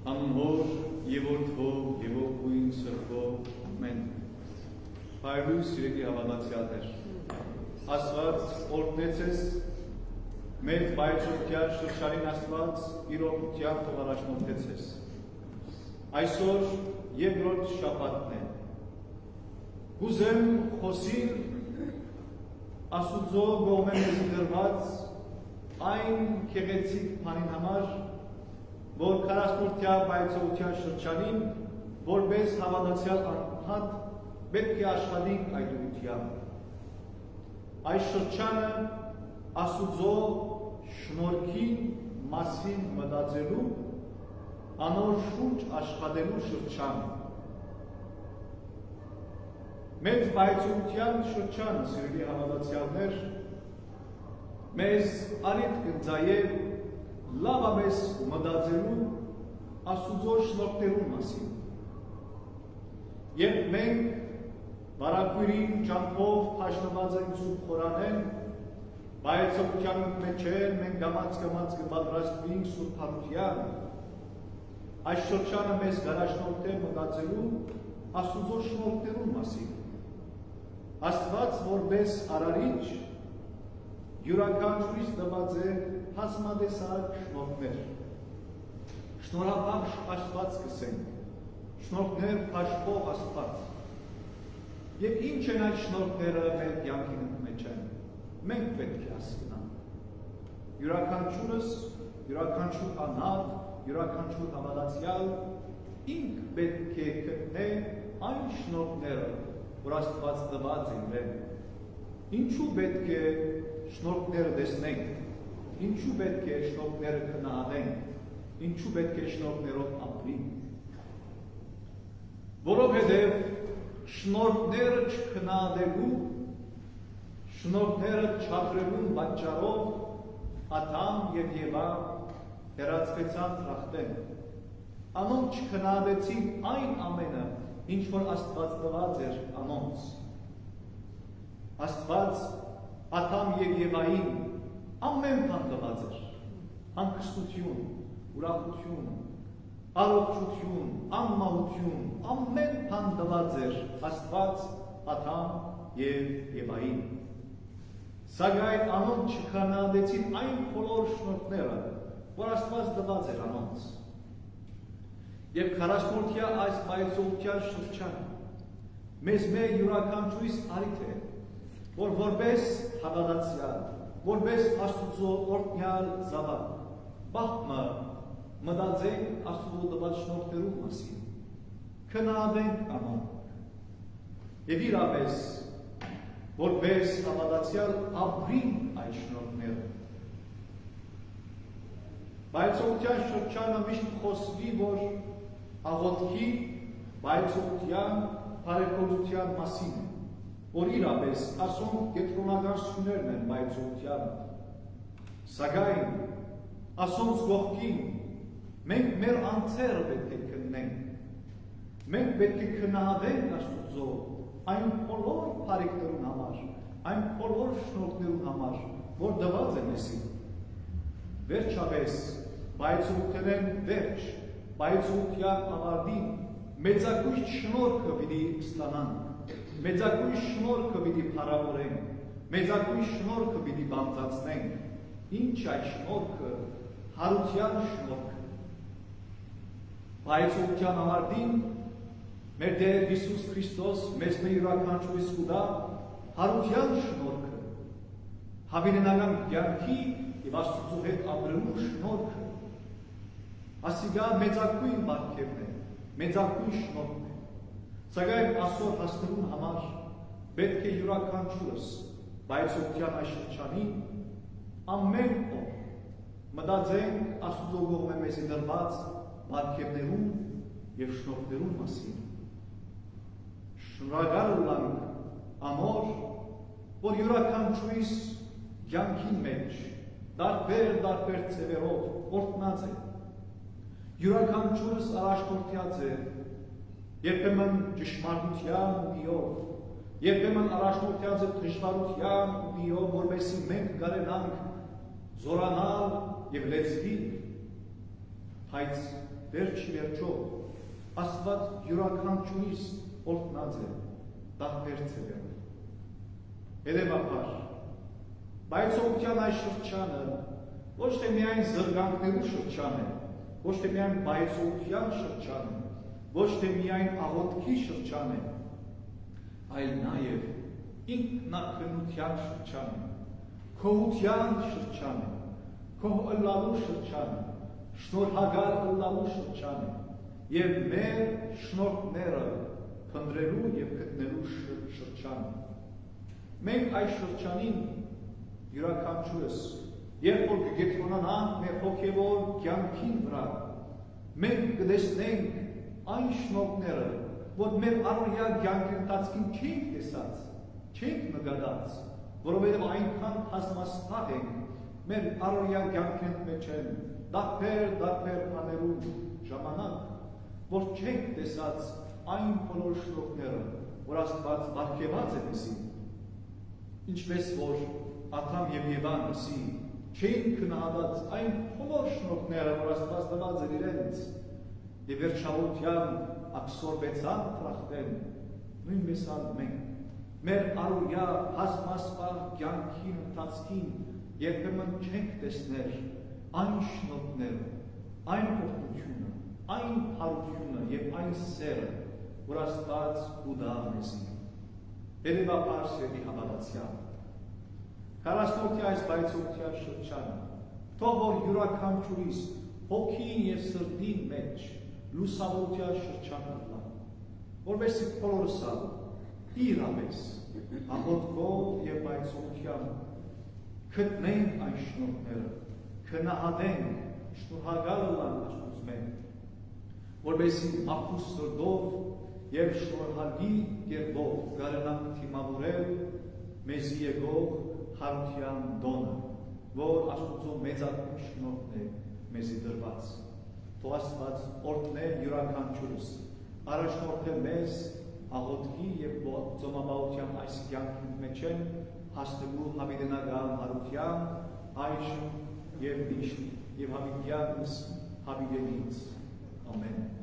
Անհոր եւ որդով եւ ողջույն սրբով ամեն։ Հայրույս սիրելի հավատացյալներ, Աստված օրհնեցես մեծ բայցության շրջանին Աստված իր օգնությամբ թող առաջնորդեցես։ Այսօր երկրորդ շաբաթն է։ Կուզեմ խոսիլ Աստուծո կողմից դրված այն գեղեցիկ բանին համար, որ 40-յա բայցության շրջանին որպես հավատացյալ անհատ պետք է աշխատենք այդ ուղղությամբ։ Այս շրջանը Աստուծո շնորհքի մասին մտածելու, անոր շուրջ աշխատելու շրջան։ Մեծ բայցության շրջանը, սիրելի հավատացյալներ, մեզ արիթ կձայե լավապես մտածելու Աստուծո շնորհքներու մասին։ Երբ մենք բարակույրին ճամփով փաշտված ենք Սուրբ Խորանեն, բայցության մեջ մենք գամած կպատրաստվենք Սուրբ Հարության, այս շրջանը մեզ գարաշնորհ է մտածելու Աստուծո շնորհքներու մասին։ Աստված որպես արարիչ յուրաքանչյուրիս տված է բազմատեսակ շնորհներ։ Շնորհապաշտ Աստված կսենք, շնորհներ փաշտող Աստված։ Եվ ինչ են այդ շնորհները մեր կյանքի մեջ են։ Մենք պետք է հասկանանք։ Յուրաքանչյուրս, յուրաքանչյուր անհատ, յուրաքանչյուր հավատացյալ ինք պետք է գտնե այն շնորհները, որ Աստված տված է իրեն։ Ինչու պետք է շնորհները տեսնենք, ինչու պետք է շնորհները քննադենք, ինչու պետք է շնորհներով ապրենք։ Որովհետև շնորհները չքննադելու, շնորհները չապրելու պատճառով Ադամ եւ Եվա հեռացվեցան թախտեն։ Անոնք չքննադեցին այն ամենը, ինչ որ Աստված տված էր անոնց։ Աստված Ադամ եւ Եվային ամեն բան տված էր։ Հանգստություն, ուրախություն, առողջություն, անմահություն, ամեն բան տված էր Աստված Ադամ եւ Եվային։ Սակայն անոնք չքննադեցին այն բոլոր շնորհները, որ Աստված տված էր անոնց։ Եվ 40-յա այս բայցության շրջանը մեզ մեր յուրաքանչյուրիս արիթ է, որ որպես հավատացյալ, որպես Աստուծո օրհնյալ զավակ, բախմը մտածենք Աստուծո տված շնորհներու մասին, քննադենք անոնք եւ իրապես որպես հավատացյալ ապրենք այդ շնորհները։ Բայցության շրջանը միշտ խոսվի, որ աղոթքի բայցության բարեգործության մասին է, որ իրապես ասոնք կենտրոնական սյուներն են բայցության։ Սակայն ասոնց կողքին մենք մեր անձերը պետք է քննենք, մենք պետք է քննադենք Աստուծո այն բոլոր բարիքներուն համար, այն բոլոր շնորհներուն համար, որ տված է մեզի։ Վերջապես բայցությունն վերջ, բայցության ավարտին մեծագույն շնորհքը պիտի ստանանք, մեծագույն շնորհքը պիտի փառավորենք, մեծագույն շնորհքը պիտի բանտացնենք։ Ինչ այդ շնորհքը, հարության շնորհքը։ Բայցության ավարտին մեր Տեր Հիսուս Քրիստոս մեզ յուրաքանչյուրիս կուտա հարության շնորհքը, հավիտենական կյանքի եւ Աստծո հետ ապրելու շնորհքը։ Ասիգա մեծակույն բարգևն է, մեծակույն շնորհն է։ Սակայն այսօր հասնելու համար պետք է յուրաքանչյուրս բայցության այս շրջանին ամեն օր մտածենք Աստծո կողմէ մեզի դրված բարգևներուն եւ շնորհներուն մասին։ Շնորհակալ լինենք ամոր, որ յուրաքանչյուրիս կյանքի մեջ տարբեր ձևերով օրհնած է։ Յուրաքանչյուրս առաջնորդած է երբեմն ճշմարտության ուղիով, երբեմն առաջնորդած է դժվարության ուղիով, որպեսզի մենք կարենանք զորանալ եւ լեցվի Բայց վերջի վերջո Աստված յուրաքանչյուրիս օրհնած է տարբեր ձևերով։ Հետևաբար, բայցողության այս շրջանը ոչ թե միայն զրկանքներու շրջան է, ոչ թե միայն բայցողության շրջան է, ոչ թե միայն աղոթքի շրջան է, այլ նաև ինքնակնության շրջան է, քոհության շրջան է, քոհ ըլլալու շրջան է, շնորհագալ ըլլալու շրջան է եւ մեր շնորհները փնտրելու եւ գտնելու շրջան է։ Մենք այս շրջանին յուրաքանչյուրս երբ որ կգետնանանք մեր հոգևոր կյանքին վրա, մենք կտեսնենք այն շնորհները, որ մեր առօրյա կյանքի ընթացքին չենք տեսած, չենք նկատած, որովհետև այնքան հասմաստաղ ենք մեր առօրյա կյանքի մեջ են տարբեր բաներում ժամանակ, որ չենք տեսած այն բոլոր շնորհները, որ Աստված բարգեւած է մեզի, ինչպես որ Ադամ եւ Եվան ասի, չէին քննադատած այն բոլոր շնորհները, որ Աստված տված էր իրենց, եւ վերջավորության աբսորբեցան տրախտեն, նույնպես մենք մեր առօրյա հասմասպար կյանքի ընթացքին երբեմն չենք տեսներ այն շնորհները, այն օգնությունը, այն հարությունը եւ այն սերը, որ Աստված ուտա մեզի։ Հետևաբար սերի հավատացյալ, Քարասնորդի այս բայցողության շրջանը, թող որ յուրաքանչյուրիս հոգին եւ սրտին մեջ լուսավորության շրջանը լա, որովհետեւ բոլորս իրապես աղոթքով եւ բայցողությամբ գտնենք այն շնորհները, քնահատենք շնորհակալ լինենք Աստծուն, որովհետեւ ապուս սրտով եւ շնորհալի կերպով կարողանանք թիմավորել մեզի եկող հարության դոնը, որ Աստծո մեծագույն շնորհն է մեզի դրված։ Թող Աստված օրհնե յուրաքանչյուրս, առաջնորդե մեզ աղոթքի եւ ծոմապահության այս կյանքի մեջ հասնելու հավիտենական հարության այժմ եւ միշտ եւ հավիտյանս հավիտենից։ Ամեն։